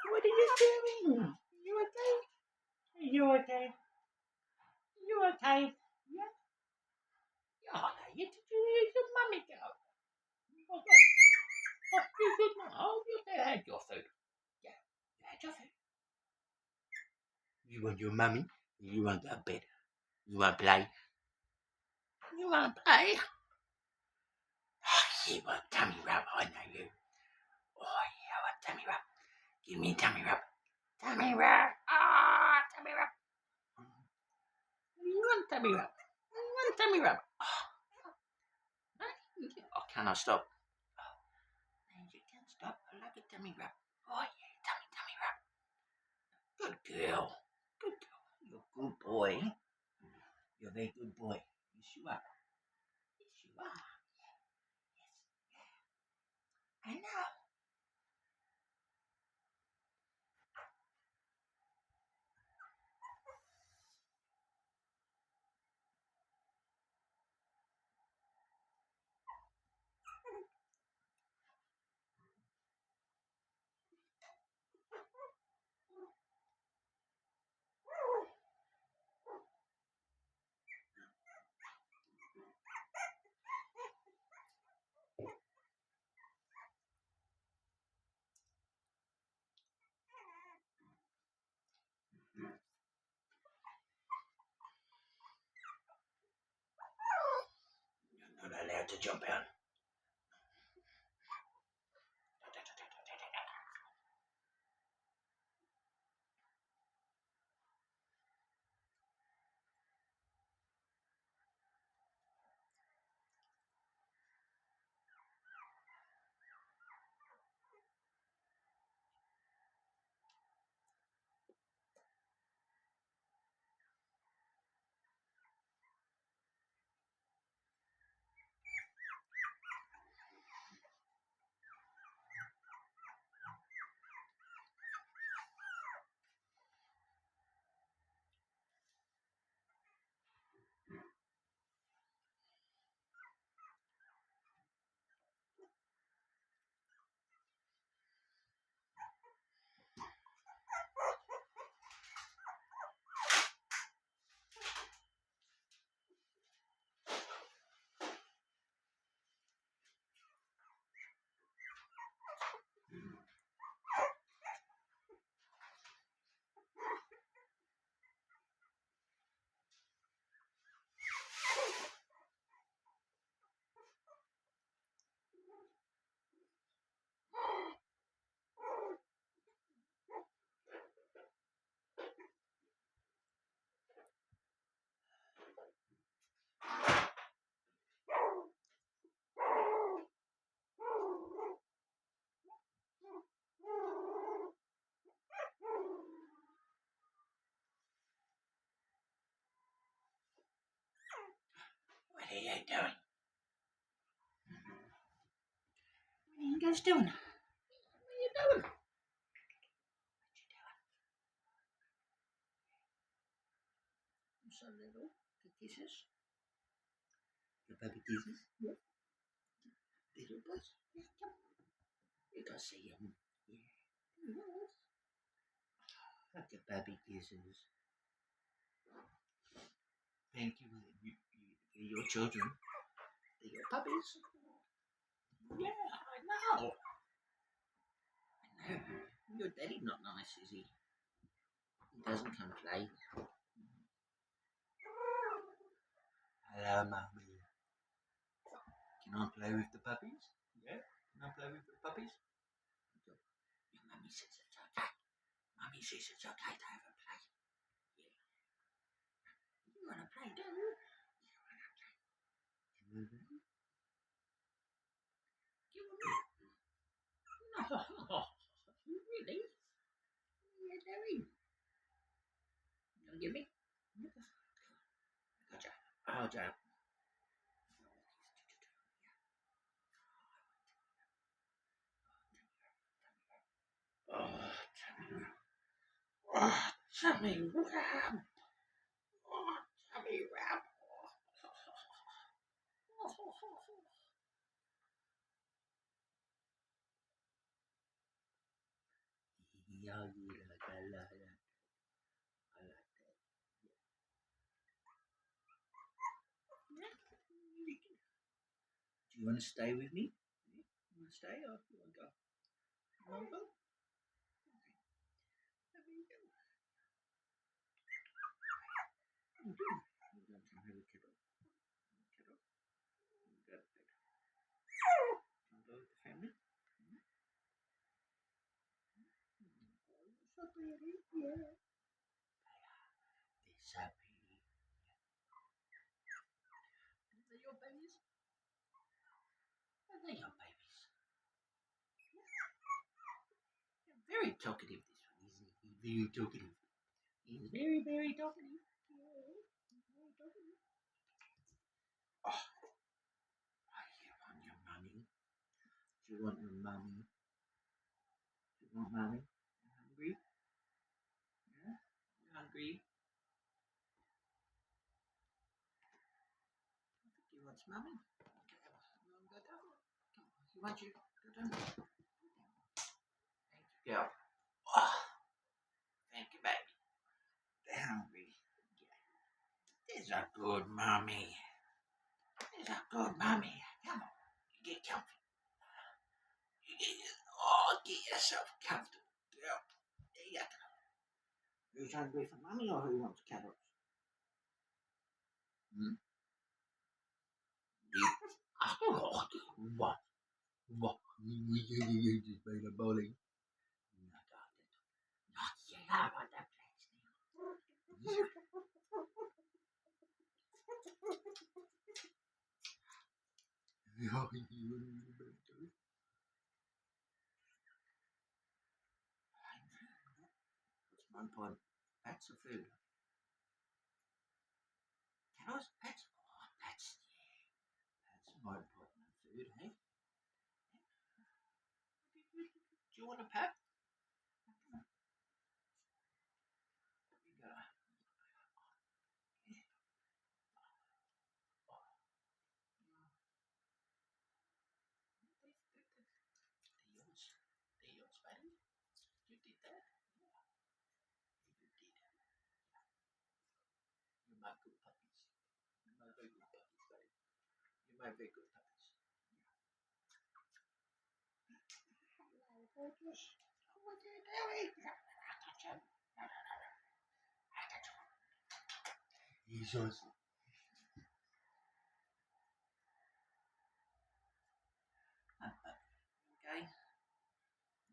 What are you doing? You okay? You okay? You okay? Yeah? Oh, you did your mummy go? Oh, good. Oh, you did not. Oh, you had your food. Yeah, you had your food. You want your mummy? You want to go to bed? You want to play? You want to play? Oh, you want tummy rub? I know you. Oh, yeah, I want tummy rub. Give me tummy rub. Tummy rub. Ah, tummy rub. You want tummy rub? You want tummy rub? Oh, can I stop? Oh, no, you can't stop. I like a tummy rub. Oh, yeah, tummy rub. Good girl. Good girl. You're a good boy. You're a very good boy. Yes, you are. Yes, you are. Yes. I know. You're not allowed to jump out. What are you doing? What are you guys doing? What are you doing? Some little kisses. Your baby kisses. Yeah. Little boys. Yeah. You gotta see them. Yeah. Like your baby kisses. Thank you for your children. They're your puppies. Yeah, I know. I know. Your daddy not nice, is he? He doesn't come play. Hello, mummy. Can I play with the puppies? Yeah? Can I play with the puppies? Your mummy says it's okay. Mummy says it's okay to have a play. Yeah. You want to play, don't you? You want to play. You want to play? You want to play? No. Really? What are you doing? You gonna give me? Gotcha. Oh, Jack. Oh, Tammy. Oh, Tammy Ram. Oh, Tammy Ram. Yeah, you like I like that. I like that. Yeah. Do you want to stay with me? Yeah. You want to stay or you want to go? You want to go? Okay. There we go. You do. You got some heavy kiddo. Kiddo. You got it. You want to go with the family? Oh, you're so pretty. Yeah. They're so pretty. Are they your babies? Are they your babies? Very talkative, this one, isn't he? Very talkative. He's very, very talkative. Yeah, very talkative. Oh, you want your mummy? Do you want your mummy? Do you want mummy? You hungry? Yeah? You hungry? I think he wants mummy. Okay, you want to go down? Come on, he wants you. Go down. Thank you, girl. Oh, thank you, baby. They're hungry. Yeah. There's a good mummy. There's a good mummy. Come on, you get comfy. Get yourself comfortable, girl. There you go. Who's hungry for mummy or who wants carrots? Hmm? You. Oh, what? What? You just made a bowling. No, darling. Not yet. I want that place now. What's more important? Pets or food? Carrots? Pets? Oh, pets. That's more important than food, hey? Do you want a pet? You go. They're yours. They're yours, buddy. You did that. You did. You're my good puppies. You're my very good puppies, buddy. You're my very good puppies. Oh, gorgeous. Oh, what are you doing? I touch him. I touch him. He's awesome. Okay.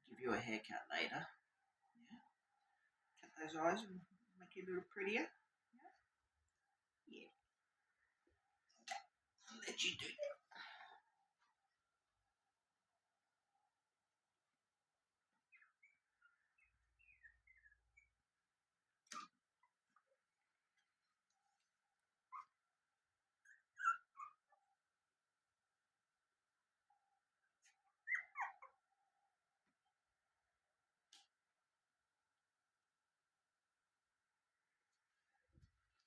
Give you a haircut later. Yeah. Cut those eyes and make you a little prettier. Yeah. I'll let you do